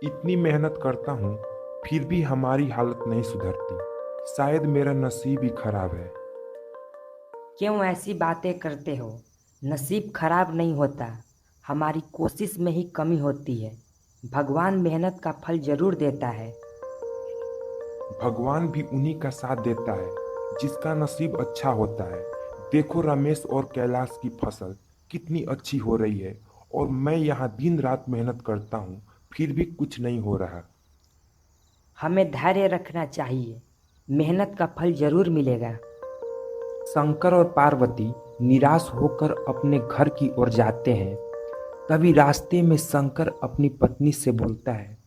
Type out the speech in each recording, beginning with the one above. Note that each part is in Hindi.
इतनी मेहनत करता हूँ फिर भी हमारी हालत नहीं सुधरती। शायद मेरा नसीब ही खराब है। क्यों ऐसी बातें करते हो? नसीब खराब नहीं होता, हमारी कोशिश में ही कमी होती है। भगवान मेहनत का फल जरूर देता है। भगवान भी उन्हीं का साथ देता है जिसका नसीब अच्छा होता है। देखो रमेश और कैलाश की फसल कितनी अच्छी हो रही है और मैं यहाँ दिन रात मेहनत करता हूँ फिर भी कुछ नहीं हो रहा। हमें धैर्य रखना चाहिए, मेहनत का फल जरूर मिलेगा। शंकर और पार्वती निराश होकर अपने घर की ओर जाते हैं। तभी रास्ते में शंकर अपनी पत्नी से बोलता है।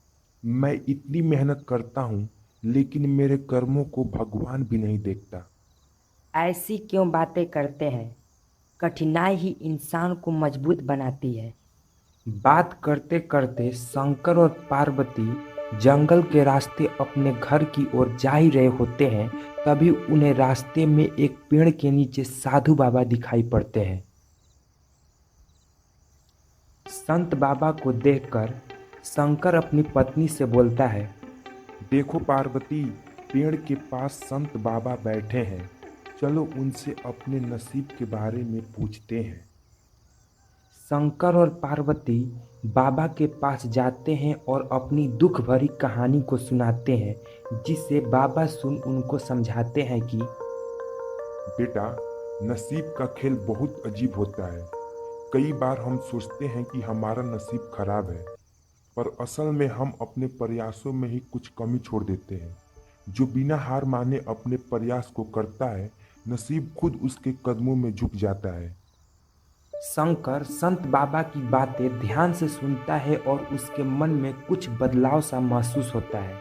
मैं इतनी मेहनत करता हूँ लेकिन मेरे कर्मों को भगवान भी नहीं देखता। ऐसी क्यों बातें करते हैं? कठिनाई ही इंसान को मजबूत बनाती है। बात करते करते शंकर और पार्वती जंगल के रास्ते अपने घर की ओर जा ही रहे होते हैं। तभी उन्हें रास्ते में एक पेड़ के नीचे साधु बाबा दिखाई पड़ते हैं। संत बाबा को देखकर शंकर अपनी पत्नी से बोलता है। देखो पार्वती, पेड़ के पास संत बाबा बैठे हैं। चलो उनसे अपने नसीब के बारे में पूछते हैं। शंकर और पार्वती बाबा के पास जाते हैं और अपनी दुख भरी कहानी को सुनाते हैं, जिसे बाबा सुन उनको समझाते हैं कि बेटा, नसीब का खेल बहुत अजीब होता है। कई बार हम सोचते हैं कि हमारा नसीब खराब है, पर असल में हम अपने प्रयासों में ही कुछ कमी छोड़ देते हैं। जो बिना हार माने अपने प्रयास को करता है, नसीब खुद उसके कदमों में झुक जाता है। शंकर संत बाबा की बातें ध्यान से सुनता है और उसके मन में कुछ बदलाव सा महसूस होता है।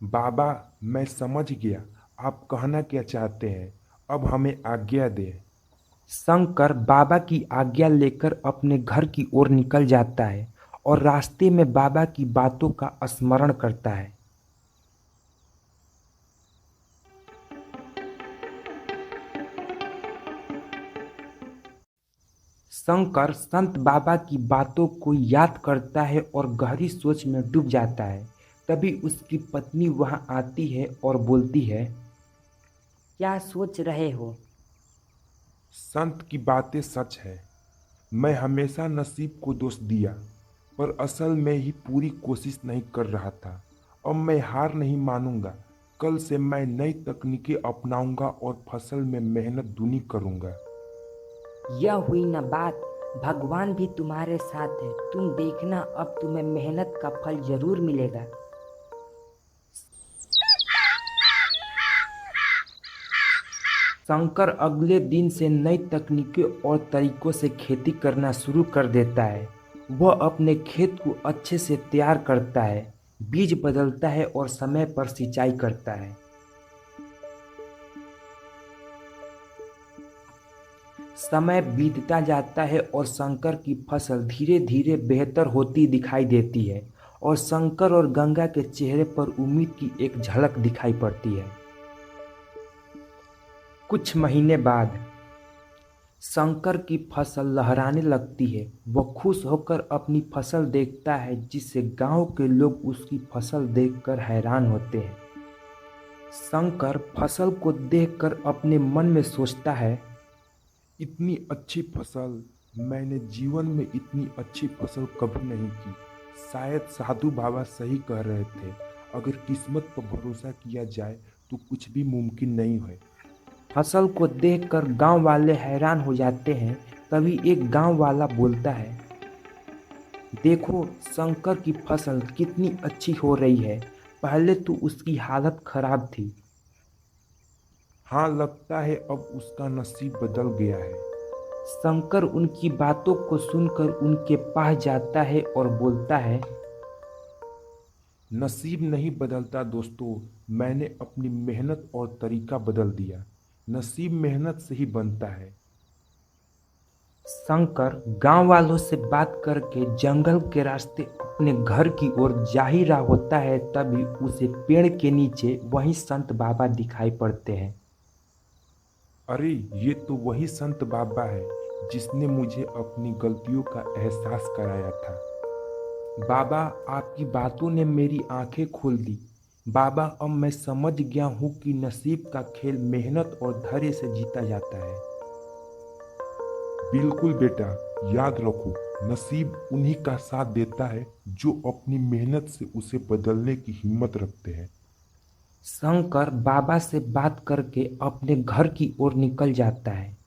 बाबा, मैं समझ गया आप कहना क्या चाहते हैं। अब हमें आज्ञा दें। शंकर बाबा की आज्ञा लेकर अपने घर की ओर निकल जाता है और रास्ते में बाबा की बातों का स्मरण करता है। शंकर संत बाबा की बातों को याद करता है और गहरी सोच में डूब जाता है। तभी उसकी पत्नी वहां आती है और बोलती है। क्या सोच रहे हो? संत की बातें सच है। मैं हमेशा नसीब को दोष दिया, पर असल में ही पूरी कोशिश नहीं कर रहा था। अब मैं हार नहीं मानूंगा। कल से मैं नई तकनीकें अपनाऊंगा और फसल में मेहनत दूनी करूंगा। यह हुई न बात। भगवान भी तुम्हारे साथ है, तुम देखना अब तुम्हें मेहनत का फल जरूर मिलेगा। शंकर अगले दिन से नई तकनीकों और तरीकों से खेती करना शुरू कर देता है। वह अपने खेत को अच्छे से तैयार करता है, बीज बदलता है और समय पर सिंचाई करता है। समय बीतता जाता है और शंकर की फसल धीरे धीरे बेहतर होती दिखाई देती है और शंकर और गंगा के चेहरे पर उम्मीद की एक झलक दिखाई पड़ती है। कुछ महीने बाद शंकर की फसल लहराने लगती है। वह खुश होकर अपनी फसल देखता है, जिससे गांव के लोग उसकी फसल देखकर हैरान होते हैं। शंकर फसल को देखकर अपने मन में सोचता है। इतनी अच्छी फसल, मैंने जीवन में इतनी अच्छी फसल कभी नहीं की। शायद साधु बाबा सही कह रहे थे। अगर किस्मत पर भरोसा किया जाए तो कुछ भी मुमकिन नहीं है। फसल को देखकर गांव वाले हैरान हो जाते हैं। तभी एक गांव वाला बोलता है। देखो, शंकर की फसल कितनी अच्छी हो रही है। पहले तो उसकी हालत खराब थी। हाँ, लगता है अब उसका नसीब बदल गया है। शंकर उनकी बातों को सुनकर उनके पास जाता है और बोलता है। नसीब नहीं बदलता दोस्तों, मैंने अपनी मेहनत और तरीका बदल दिया। नसीब मेहनत से ही बनता है। शंकर गांव वालों से बात करके जंगल के रास्ते अपने घर की ओर जा ही रहा होता है। तभी उसे पेड़ के नीचे वही संत बाबा दिखाई पड़ते हैं। अरे, ये तो वही संत बाबा है जिसने मुझे अपनी गलतियों का एहसास कराया था। बाबा, आपकी बातों ने मेरी आंखें खोल दी। बाबा, अब मैं समझ गया हूँ कि नसीब का खेल मेहनत और धैर्य से जीता जाता है। बिल्कुल बेटा, याद रखो, नसीब उन्हीं का साथ देता है जो अपनी मेहनत से उसे बदलने की हिम्मत रखते हैं। शंकर बाबा से बात करके अपने घर की ओर निकल जाता है।